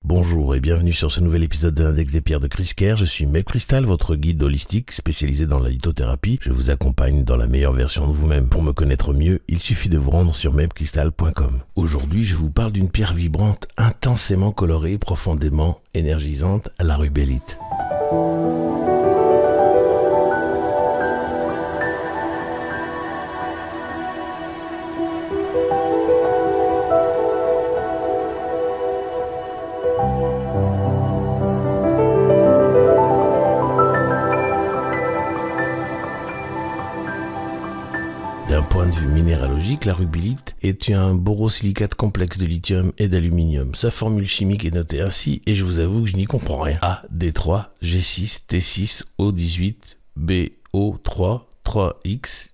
Bonjour et bienvenue sur ce nouvel épisode de l'Index des pierres de Chris Kerr. Je suis Meb Crystal, votre guide holistique spécialisé dans la lithothérapie. Je vous accompagne dans la meilleure version de vous-même. Pour me connaître mieux, il suffit de vous rendre sur mebcrystal.com. Aujourd'hui, je vous parle d'une pierre vibrante, intensément colorée, profondément énergisante, la rubellite. D'un point de vue minéralogique, la rubellite est un borosilicate complexe de lithium et d'aluminium. Sa formule chimique est notée ainsi et je vous avoue que je n'y comprends rien. A, D3, G6, T6, O18, BO3, 3X,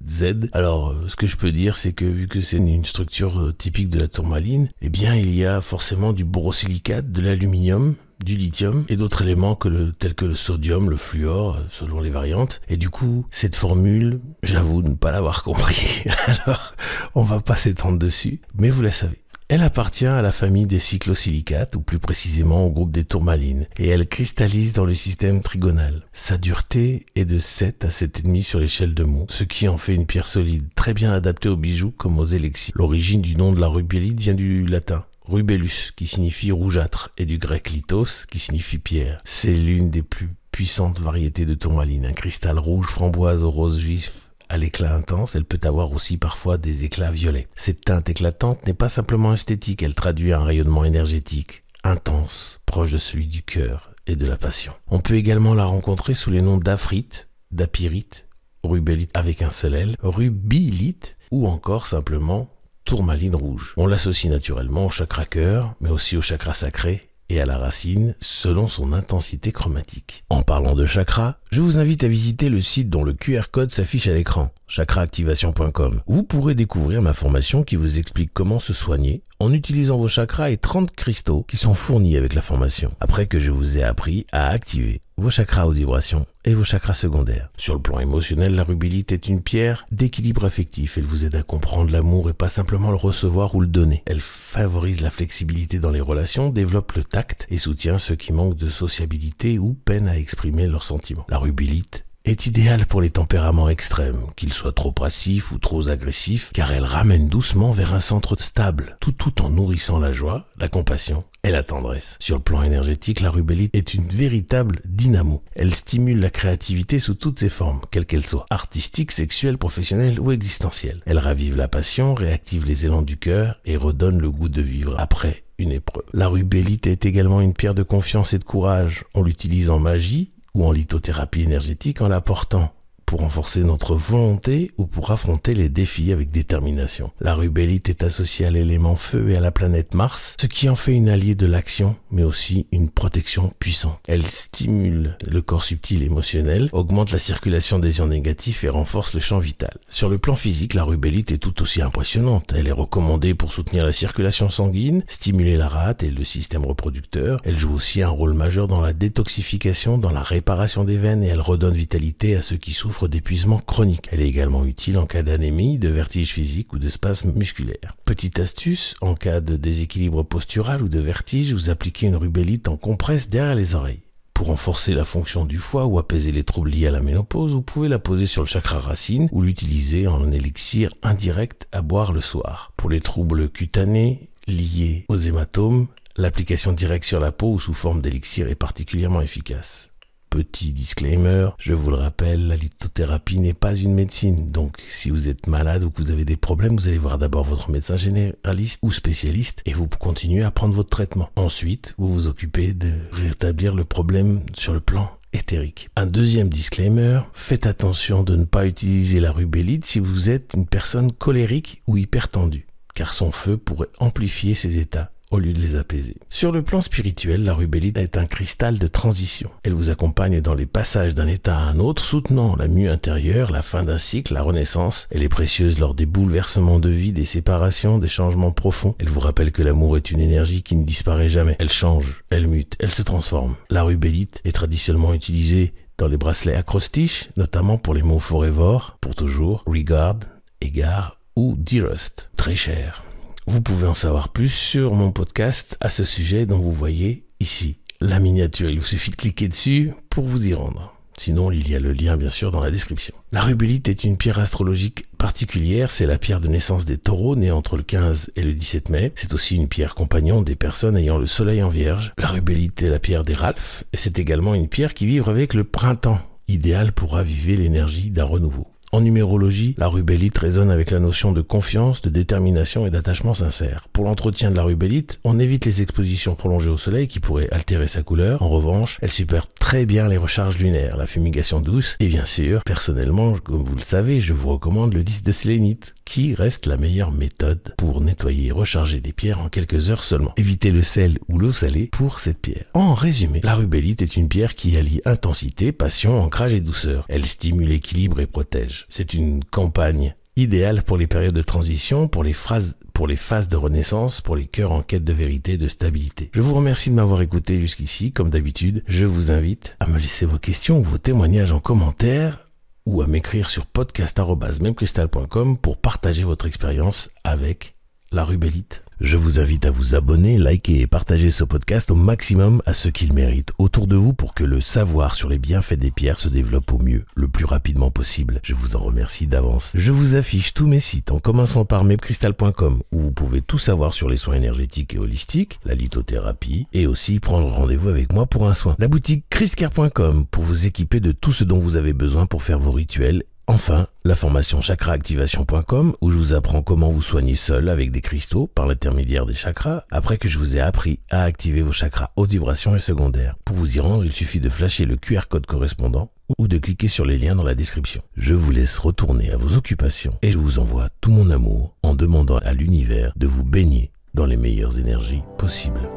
Z. Alors, ce que je peux dire, c'est que vu que c'est une structure typique de la tourmaline, eh bien, il y a forcément du borosilicate, de l'aluminium, du lithium et d'autres éléments tels que le sodium, le fluor, selon les variantes. Et du coup, cette formule, j'avoue ne pas l'avoir compris. Alors, on va pas s'étendre dessus, mais vous la savez. Elle appartient à la famille des cyclosilicates, ou plus précisément au groupe des tourmalines, et elle cristallise dans le système trigonal. Sa dureté est de 7 à 7,5 sur l'échelle de Mohs, ce qui en fait une pierre solide, très bien adaptée aux bijoux comme aux élixirs. L'origine du nom de la rubellite vient du latin rubellus, qui signifie rougeâtre, et du grec lithos, qui signifie pierre. C'est l'une des plus puissantes variétés de tourmaline, un cristal rouge framboise au rose vif à l'éclat intense. Elle peut avoir aussi parfois des éclats violets. Cette teinte éclatante n'est pas simplement esthétique, elle traduit un rayonnement énergétique, intense, proche de celui du cœur et de la passion. On peut également la rencontrer sous les noms d'aphrite, d'apyrite, rubellite avec un seul L, rubillite ou encore simplement tourmaline rouge. On l'associe naturellement au chakra cœur, mais aussi au chakra sacré et à la racine, selon son intensité chromatique. En parlant de chakra, je vous invite à visiter le site dont le QR code s'affiche à l'écran, chakraactivation.com. Vous pourrez découvrir ma formation qui vous explique comment se soigner en utilisant vos chakras et 30 cristaux qui sont fournis avec la formation. Après que je vous ai appris à activer vos chakras haute vibration et vos chakras secondaires. Sur le plan émotionnel, la rubellite est une pierre d'équilibre affectif. Elle vous aide à comprendre l'amour et pas simplement le recevoir ou le donner. Elle favorise la flexibilité dans les relations, développe le tact et soutient ceux qui manquent de sociabilité ou peinent à exprimer leurs sentiments. La rubellite est idéale pour les tempéraments extrêmes, qu'ils soient trop passifs ou trop agressifs, car elle ramène doucement vers un centre stable, tout en nourrissant la joie, la compassion et la tendresse. Sur le plan énergétique, la rubellite est une véritable dynamo. Elle stimule la créativité sous toutes ses formes, quelles qu'elles soient, artistiques, sexuelles, professionnelles ou existentielles. Elle ravive la passion, réactive les élans du cœur et redonne le goût de vivre après une épreuve. La rubellite est également une pierre de confiance et de courage. On l'utilise en magie ou en lithothérapie énergétique en l'apportant pour renforcer notre volonté ou pour affronter les défis avec détermination. La rubellite est associée à l'élément feu et à la planète Mars, ce qui en fait une alliée de l'action, mais aussi une protection puissante. Elle stimule le corps subtil et émotionnel, augmente la circulation des ions négatifs et renforce le champ vital. Sur le plan physique, la rubellite est tout aussi impressionnante. Elle est recommandée pour soutenir la circulation sanguine, stimuler la rate et le système reproducteur. Elle joue aussi un rôle majeur dans la détoxification, dans la réparation des veines et elle redonne vitalité à ceux qui souffrent d'épuisement chronique. Elle est également utile en cas d'anémie, de vertige physique ou de spasme musculaire. Petite astuce, en cas de déséquilibre postural ou de vertige, vous appliquez une rubellite en compresse derrière les oreilles. Pour renforcer la fonction du foie ou apaiser les troubles liés à la ménopause, vous pouvez la poser sur le chakra racine ou l'utiliser en élixir indirect à boire le soir. Pour les troubles cutanés liés aux hématomes, l'application directe sur la peau ou sous forme d'élixir est particulièrement efficace. Petit disclaimer, je vous le rappelle, la lithothérapie n'est pas une médecine. Donc, si vous êtes malade ou que vous avez des problèmes, vous allez voir d'abord votre médecin généraliste ou spécialiste et vous continuez à prendre votre traitement. Ensuite, vous vous occupez de rétablir le problème sur le plan éthérique. Un deuxième disclaimer, faites attention de ne pas utiliser la rubellite si vous êtes une personne colérique ou hypertendue, car son feu pourrait amplifier ces états au lieu de les apaiser. Sur le plan spirituel, la rubellite est un cristal de transition. Elle vous accompagne dans les passages d'un état à un autre, soutenant la mue intérieure, la fin d'un cycle, la renaissance. Elle est précieuse lors des bouleversements de vie, des séparations, des changements profonds. Elle vous rappelle que l'amour est une énergie qui ne disparaît jamais. Elle change, elle mute, elle se transforme. La rubellite est traditionnellement utilisée dans les bracelets acrostiches, notamment pour les mots forever, pour toujours, regard, égard ou dearest, très cher. Vous pouvez en savoir plus sur mon podcast à ce sujet dont vous voyez ici la miniature. Il vous suffit de cliquer dessus pour vous y rendre. Sinon, il y a le lien bien sûr dans la description. La rubellite est une pierre astrologique particulière. C'est la pierre de naissance des taureaux nés entre le 15 et le 17 mai. C'est aussi une pierre compagnon des personnes ayant le soleil en vierge. La rubellite est la pierre des ralphes et c'est également une pierre qui vit avec le printemps, idéale pour raviver l'énergie d'un renouveau. En numérologie, la rubellite résonne avec la notion de confiance, de détermination et d'attachement sincère. Pour l'entretien de la rubellite, on évite les expositions prolongées au soleil qui pourraient altérer sa couleur. En revanche, elle supère très bien les recharges lunaires, la fumigation douce et bien sûr, personnellement, comme vous le savez, je vous recommande le disque de sélénite qui reste la meilleure méthode pour nettoyer et recharger des pierres en quelques heures seulement. Évitez le sel ou l'eau salée pour cette pierre. En résumé, la rubellite est une pierre qui allie intensité, passion, ancrage et douceur. Elle stimule l'équilibre et protège. C'est une campagne idéale pour les périodes de transition, pour les phases de renaissance, pour les cœurs en quête de vérité et de stabilité. Je vous remercie de m'avoir écouté jusqu'ici. Comme d'habitude, je vous invite à me laisser vos questions ou vos témoignages en commentaire ou à m'écrire sur podcast@memcrystal.com pour partager votre expérience avec la rubellite. Je vous invite à vous abonner, liker et partager ce podcast au maximum à ceux qui le méritent autour de vous pour que le savoir sur les bienfaits des pierres se développe au mieux, le plus rapidement possible. Je vous en remercie d'avance. Je vous affiche tous mes sites en commençant par memcrystal.com où vous pouvez tout savoir sur les soins énergétiques et holistiques, la lithothérapie et aussi prendre rendez-vous avec moi pour un soin. La boutique chriscare.com pour vous équiper de tout ce dont vous avez besoin pour faire vos rituels. Enfin, la formation chakraactivation.com où je vous apprends comment vous soigner seul avec des cristaux par l'intermédiaire des chakras après que je vous ai appris à activer vos chakras haute vibration et secondaires. Pour vous y rendre, il suffit de flasher le QR code correspondant ou de cliquer sur les liens dans la description. Je vous laisse retourner à vos occupations et je vous envoie tout mon amour en demandant à l'univers de vous baigner dans les meilleures énergies possibles.